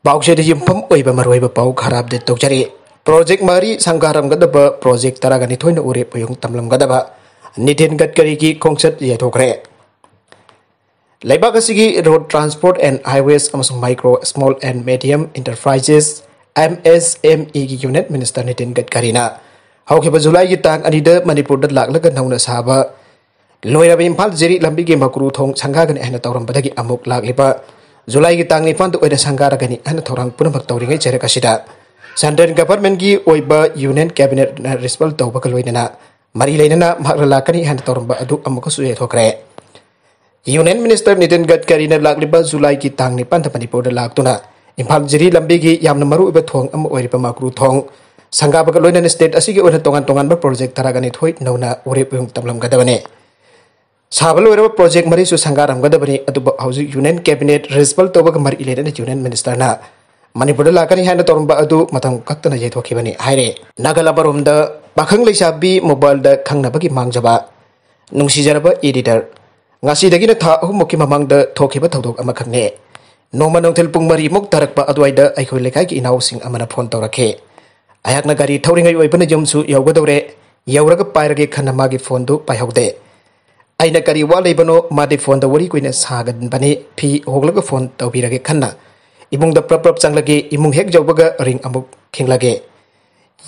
Paukse di yumpam oiba maroiba pau kharab de tokjari project mari sangkaram gadaba project taragani thoina ure puyung tamlam gadaba Nitin Gadkari ki kongset ye thokre Laibak asigi road transport and highways amasung micro small and medium enterprises MSME ki unit minister Nitin Gadkari na haukiba July ki tang anida Manipur da laklaga nauna saba loiraba Imphal jiri lambi ge makru thong sanghagan ehna tawram badagi amuk lakliba July ki tang ni pantu oida sangara gani ana thorang punamak tawringai chere kasida Central government ki oiba union cabinet na respal tawba kaloina mari leina magra lakani han tawramba adu amuka suye thokre Union Minister Nitin Gadkari na lakliba July ki tang ni panta Manipur da laktuna Imphal jiri lambi ki yamna maru iba thong am oiriba makru thong sangaba kaloina state asigi oina tongan ba project taragani thoi nauna urip yung tamlam gadabane Sabal wera project mari su sanggaram gadabani atuba hausi union cabinet respal toba mari ilena union minister na Manipur lakani hana torumba adu matang kaktana je thokibani haire nagala baromda Pakhang Leisabi Mobile da khngnabagi mangjaba nungsijaraba editor ngasi dagi na tha ahumuki mamangda thokiba thodok ama khangne noma nongthel pung mari mok tarakpa adwaida aikhoi lekai ki inaw sing amana phone tawrakhe ayakna gari thauringai oibana jomsu yawgadore yawraga pairage khnamagi phone du paihaude Aina kari wale bano made phone da wari koina sagan bani phi hoglaga phone tawbirage khanna imung da prap changlage imung hek jawbaga ring amuk khinglage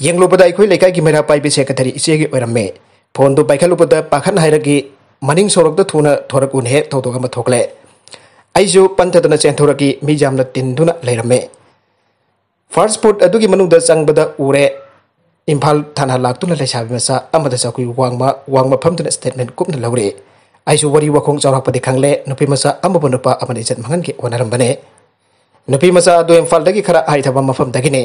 yenglo bada ikoi lekai gi mera pai be secretary isege oramme phone do baikhalu bada pakhan hairage maning sorok da thuna thorak un he tawdoga ma thokle aijo pantadana chen thoraki mi jamna tinduna leirame first put adugi manung da changbada ure Imphal thana laktuna Leisabi masa amada sakui wangma phamduna statement kupna lawre aisu wari wakhong chawrak padi khangle nupi masa amabo nupa amani jet mangan ki onaram bane nupi masa do Imphal dagi khara ai thaba mafam dagi ne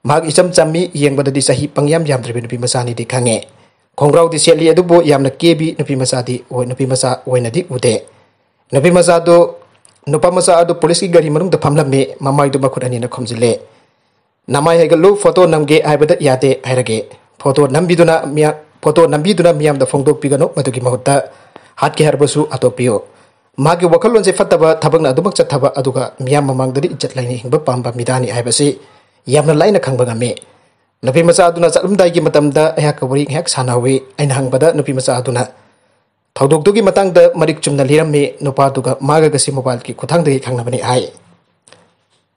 mag isam chammi yengbada di sahi pangyam dribi nupi masa ni di khange khongrau di seli adubo yamna kebi nupi masa di nupi masa oina di ude nupi masa do nupa masa adu police ki gari manung da phamlamme mamai du makhut ani na khomjile Namai haigalu photo namge aibada yate hairage photo nambiduna miyam da phongdok pigano madugi mahutta hatke harbasu atopio magi wakalon se fataba thabakna adumak chathaba aduga miyam mamangdari ijat laini hingba pamba midani aibasi yamna laina khangba ngame nupi macha aduna chalumdai gi matamda ayaka wari hek sanawi aina hangbada nupi macha aduna thodok dugi matangda marik chumna liramme nupa duga maga gasi mobile ki khuthangdagi khangnabani ai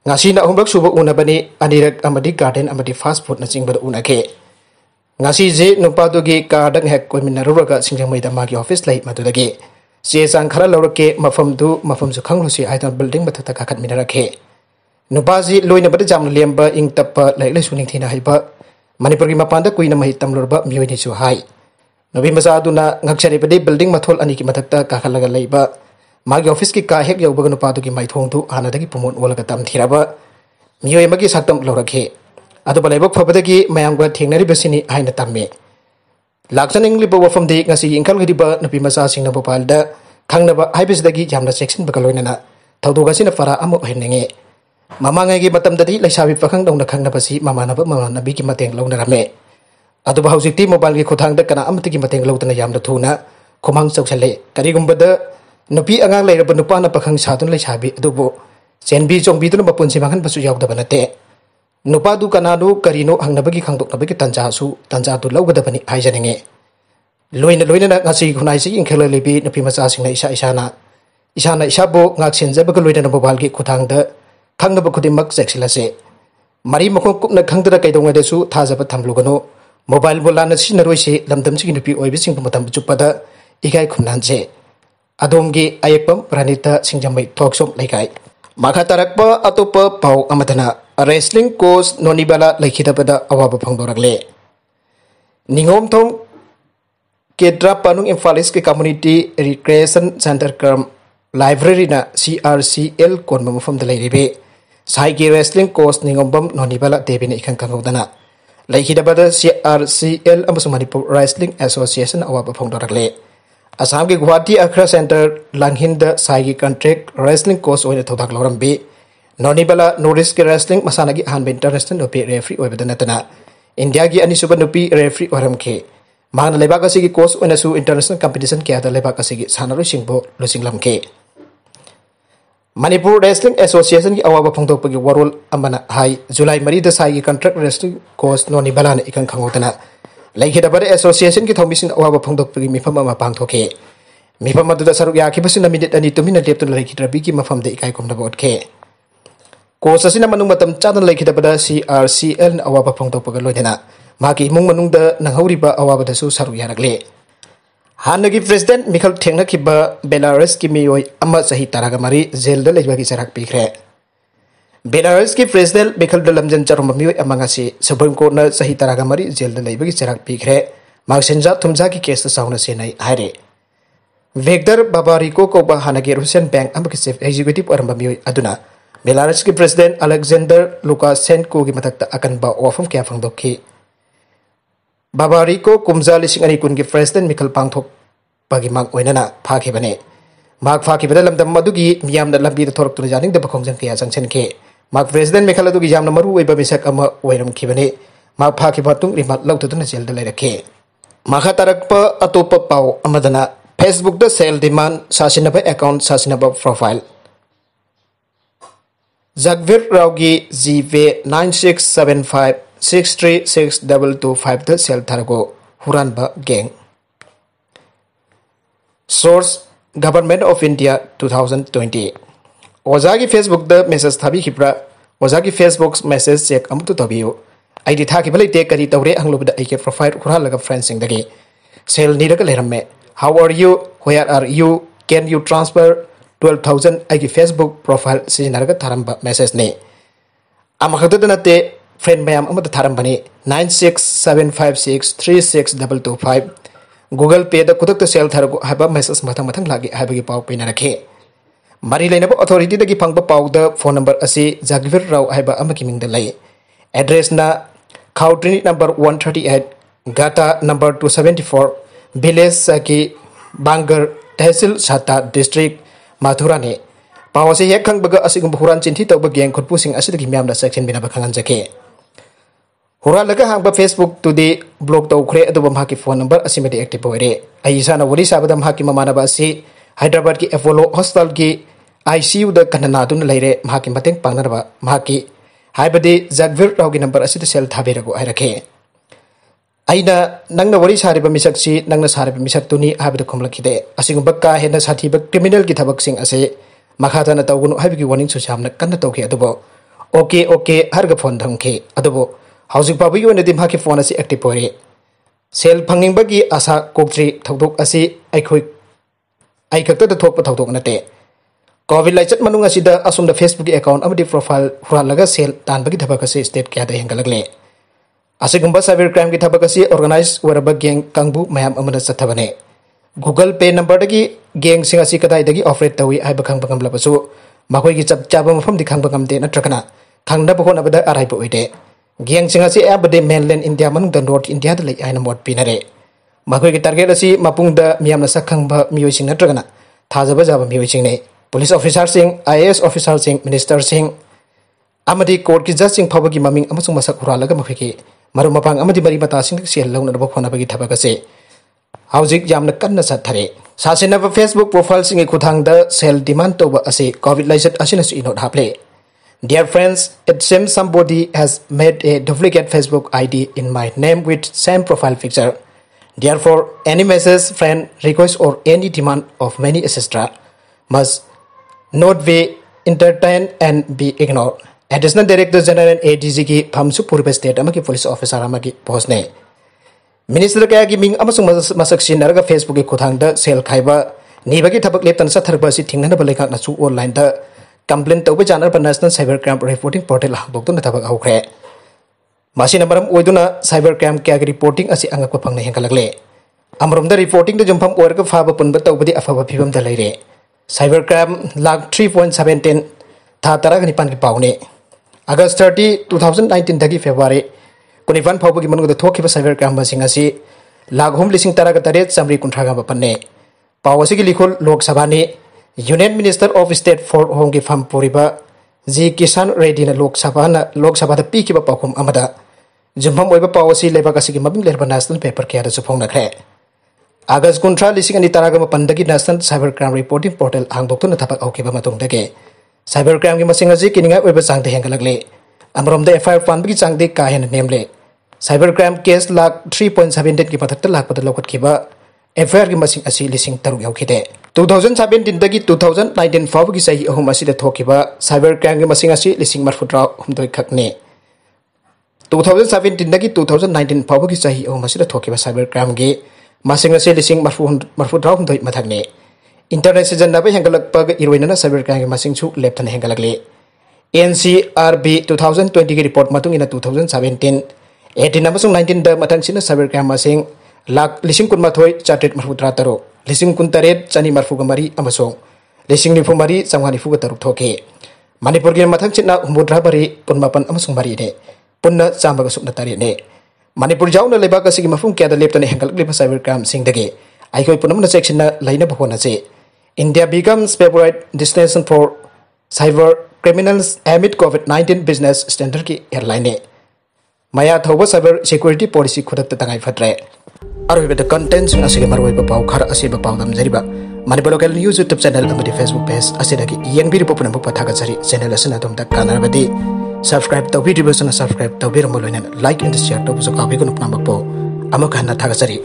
Ngasi na humbak suba una bani anirak amadi garden amadi fast food na cingbada una ke. Ngasi je numpadugi kadang hek ko minaruraga singjang mai da magi office lai madudagi. Je sang khara lawrake mafam su khanglusi aitan building mathata kakat minarake. Nupaji loina bada jam lemba ing tappa lai lai suning thina haiba. Manipur gi mapanda kuina mahi tamlurba miwini su hai. Nobi masa aduna ngaksari bade building mathol ani ki mathakta kakalaga laiba. Magi office ki ka hek yawbaga nupadu ki mai thongdu hanadagi pumon olaga tam thiraba miyoi magi saktam lorakhe adu balaibok fabadagi mayamga thengnari basini haina tamme lakchaning libo wafam de ngasi inkal gadiba nupi masa singna bopalda khangnaba haibisdagi jamna section bakaloina na thawduga sina fara amo hennenge mamangai gi matamdadi Leisabi pakhang dongna khangnabasi mamanabi ki mateng launarame adu bahausikti mobile gi khothangda kana amti ki mateng laudana yamna thuna khomang chauchale karigumbada Nupi angang lairaba nupa na pakhang sadun Leisabi adubo senbi chongbi duna mapunsi mangan basu yawdaba nate nupa du kananu karino hangnabagi khangdoknabagi tanja du lawgadabani haijanenge loina na ngasi khunai si inkhela lebi nupi macha singna isana isabo ngak senjabaga loina na bobalgi khuthangda khangnaba khudimak jeksilase mari makhong kupna khangdara kaidonga desu thajaba thamlugano mobile bolana sijinnaroisi lamdamsigi nupi oibising matam chupada igai khumnanje Adomgi Ayekpam Tanita singjamai talkshop laikai makha tarakpa atopa pau amadana wrestling coach nonibala laikhidabada awaba phangdorakle ningom thong kedra panung Imphalis ke community recreation center kam library na CRCL konma mafam da lairibe sai ki wrestling coach ningombam nonibala debina ikhan kangudana laikhidabada CRCL amasung Manipur Wrestling Association awaba phangdorakle Assam ke Guwahati Akhra Center Langhinda Saigi contract wrestling coach oina thodak lorambi nonibala no risk wrestling masanagi hanbe international nupi referee oibada natana India gi anisuba nupi referee oramke mana lebak asigi coach oina su international competition kya da lebak asigi sanaro singbo losing lamke Manipur Wrestling Association की अवाब फोंदोकपगी वरोल अमना high जुलाई मरी दसाई की contract wrestling coach नोनी बलाना इकन खंगोतना लेखिदबर association की थौमिसिन अवाब फोंदोकपगी मिफम अमा पांगथोके मिफम अदुदा सरुक याखिबसिन minute अनि तुमिना लेप्तुन लेखिद्रबी की मफम दे इकाई Komna बोटके coach असिना मनुंग मतम चादन लेखिदबदा CRCL अवाब फोंदोकपग लोइदेना माकी इमुंग मनुंग द नंगौरिबा अवाब दसु सरुक यारगले हानगी प्रेसिडेंट मिखल थेंगनखिबा बेलारस की मियोय अमा सही तरागा मरी जेल द लेबगी चराक पीखरे बेलारस की प्रेसिडेंट मिखल द लमजन चरुम मियोय अमांगासी सुप्रीम कोर्ट न सही तरागा मरी जेल द लेबगी चराक पीखरे मागसेंजा थुमजा की केस साउना सेनाई हारे वेक्टर बाबारिको को हानगी रुसियन बैंक अमकी चीफ एग्जीक्यूटिव अरम मियोय अदुना बेलारस की प्रेसिडेंट अलेक्जेंडर लुकाशेंको की मतकता अकनबा वाफम क्या फंगदोखी बाबारिको कुमजा लिसिंग अनि कुन की प्रेसिडेंट मिखल पांगथोक पगी माग ओइनना फाखिबने माग फाखिबदा लमदम मदुगी मियामना लंबी द थोरक तुन जानिंग द बखोंजन के जंक्शन के माग प्रेसिडेंट मिखल अदुगी यामना मरु ओइबा मिसक अमा ओइरम खिबने माग फाखिबा तुंग रिमात लौतुन जेल द लेरखे माखा तरकप अतोप पाव अमदना फेसबुक द सेल डिमांड सासिनब अकाउंट सासिनब प्रोफाइल जगवीर रावगी जीवे 9675 6362225 द सेल थारगो हुरानबा gang source government of India 2020 ओजा की फेसबुक द मैसेज थाबी खिब्रा ओजा की फेसबुक मैसेज चेक अमुतु तबियो आईडी थाखिबा लेते करी तौरे हंगलुबदा आईके प्रोफाइल हुरालगा फ्रेंड सिंग दगे सेल नीरग लेरमे how are you where are you can you transfer 12,000 IK Facebook profile सिजनरगा थारंबा message ने अमखदद नते फ्रेंड मैम अमद थारंबनी 9675636225 गूगल पे द खुदक सेल थारगो हाबा मैसेज मथंग मथंग लागे हाबगी पाव पेना रखे मरी लेनब अथॉरिटी दगी फंगबा पाव द फोन नंबर असी जागवीर राव हाबा अमकी मिंग द लई एड्रेस ना खाउट्री नंबर 138 गाटा नंबर 274 विलेज सकी बांगर तहसील साता डिस्ट्रिक्ट माथुरा ने पाव से हेक खंगबगा असिगुम हुरान चिंथी तौब गैंग खुदपुसिंग असिदगी म्यामदा सेक्शन बिना बखंगन जके हुरा लगा हांगबा फेसबुक टुडे ब्लॉक तौखरे अदुबम हाकी फोन नंबर असिमेदि एक्टिव होइरे आइसाना वरी साबदम हाकी ममानबा असि हैदराबाद की एपोलो हॉस्पिटल की ICU द कन्ना दुन लेरे हाकी मतेंग पांगनरबा हाकी हाइबदि जगवीर राव की नंबर असिद सेल थाबेरगो हाइरखे आइना नंगना वरी सारिबा मिसकसी नंगना सारिबा मिसकतुनी हाबद खोमलखिदे असिगुम का हेना साथीबा क्रिमिनल की थबकसिंग असे मखाताना तौगुनु हाइबगी वार्निंग सुसामना कन्ना तौखे अदुबो ओके ओके हरग फोन धमखे अदुबो हाउसिंग पाबगी ओनदि माकी फोन असी एक्टिव होरे सेल फंगिंबगी आशा कोक्ट्री थौदोक असी आइखोय आइखक्तद थोप थौदोक नते कोविड लाइचत मनुंग असिदा असुमदा फेसबुक की अकाउंट अमदि प्रोफाइल हुरालगा सेल तानबगी थबक असी स्टेट क्यादा हेंगलगले असिगुम्बा साइबर क्राइम की थबक असी ऑर्गेनाइज वरबा गैंग कांगबु मयाम अमदा चथबने गूगल पे नंबर दगी गैंग सिंग असी कदाइदगी ऑपरेट तवी हाइबा खंगबा गमलबसु मखोय की चप चाबा मफम दि खंगबा गमदे नत्रकना खंगनबा होनबदा अराइबा ओइदे गैंग सिंग असी एबदे मेनलैंड इंडिया मनुंग द नॉर्थ इंडिया द लई आइना मोड पिनरे मखोय की टारगेट असी मपुंग द मियामना सखंगबा मियोय सिंग नत्रकना थाजबा जाबा मियोय सिंग ने पुलिस ऑफिसर सिंग IAS ऑफिसर सिंग मिनिस्टर सिंग अमदी कोर्ट की जज सिंग फबगी ममिंग अमसुंग मसक हुरालगा मखोय मरु मपांग अमदी मरी मता सिंग सेल लौनब खोनबगी थबक असे हाउजिक यामना कन्ना सथरे सासिनब फेसबुक प्रोफाइल सिंग खुथांग द सेल डिमांड तोबा असे कोविड लाइसेट असिनसु इनोट हाप्ले Dear friends, it seems somebody has made a duplicate Facebook ID in my name with same profile picture. Therefore, any message, friend, request or any demand of money etc. must not be entertained and be ignored. Additional Director General ADG की फमसु पूर्व state अमकी police officer अमकी post ने minister कया की Ming अमसुंग मसक सिनरगा Facebook की खुथांग द cell खाइबा नीबगी थबक लेतन सथरबा सि थिंगनब लेखा नसु ऑनलाइन द कंप्लेन तब जानब national cyber crime reporting portal हांदोक्तुना थबक हौख्रे मासिना मरम ओइदुना साइबर क्राइम क्या रिपोर्टिंग असी अंगक फंगने हेंगलगले अमरमदा रिपोर्टिंग द जुमफम ओरग फाब पुनब तौबदी अफब फिबम द लेरे साइबर क्राइम लाख 3.17 था तरग निपान की पावने अगस्त 30 2019 दगी फेब्रुआरी कुनिफान फावबगी मनुगद थोखिबा साइबर क्राइम मसिंग असी लाख 3,38,953 पावसी की लिखोल लोकसभा ने union minister of state for home की फम पुरीबा जी किसान रेड्डी ने लोकसभा पीखिबा पाखुम अमदा जुम्फम ओइबा पावसी लेबा कसिगी मबिंग लेरबा नेशनल पेपर क्या सुफोंगनख्रे अगस्त 19 national cyber crime reporting portal हांगदोक्तुना थबक हौखिबा मतुंगदगे साइबर क्राइम की मसिंग असी किनिंगा ओइबा चांगदे हेंगलगले अमरोमदे एफआईआर पानबगी चांगदे का हेन नेमले साइबर क्राइम केस लाख 3.17 की मथक्ता लाखपद लौकटखिबा एफआईआर की मसिंग असी लिसिंग तरुक यौखिदे 2017 दगी 2019 फावगी सही अहुम असिदा थोकिबा साइबर क्राइम की मसिंग असी लिसिंग मरफुद्रा हुमदोय खकने 2017 दगी 2019 फावगी सही अहुम असिदा थोकिबा साइबर क्राइम की मसिंग असी लिसिंग मरफुद्रा हुमदोय मथकने इंटरनेट सिजन्नबा हेंगलकपग इरोइनना साइबर क्राइम की मसिंग सु लेप्थन हेंगलगले NCRB 2020 की रिपोर्ट मतुंग इन 2017 18 अमसुंग 19 द मथंगसिना साइबर क्राइम मसिंग लाख लिसिंग कुनमाथोय चार्टेट मरफुद्रा तरो लिसिंग कुनतरेट चनी मरफुगमरी अमसुंग लिसिंग निफुमरी चंगानिफुग तरुक थोके मणिपुर की मथंगसिना हुमुद्रा बरी कुनमापन अमसुंग मरी ने पुन्ना चामबग सुना तरे ने मणिपुर जाउना लेबाक असिगी मफुंग क्यादा लेप्तने हेंगलकलिबा साइबर क्राइम सिंगदगे आइखोय पुनमना सेक्शनना लैनब होनाचे India becomes favorite destination for cyber criminals amid COVID-19 business standard की एयरलाइन ने मया थोब साइबर सिक्योरिटी पॉलिसी खुदत तंगाई फत्रे अरोइबे कंटेंट्स असिगे मरोइबे पाउ खर असिबे पाउ दमजरिबा Manipur local news YouTube channel अमदि फेसबुक पेज असिदगी येंगबिरिबो पुनम पथागा जरी चैनल असना तुमता कानरबदि सब्सक्राइब तौबिरिबो सना सब्सक्राइब तौबिरमो लोइना लाइक एंड शेयर तौबुसो काबिगुन पुनमपो अमक हन्ना थागा जरी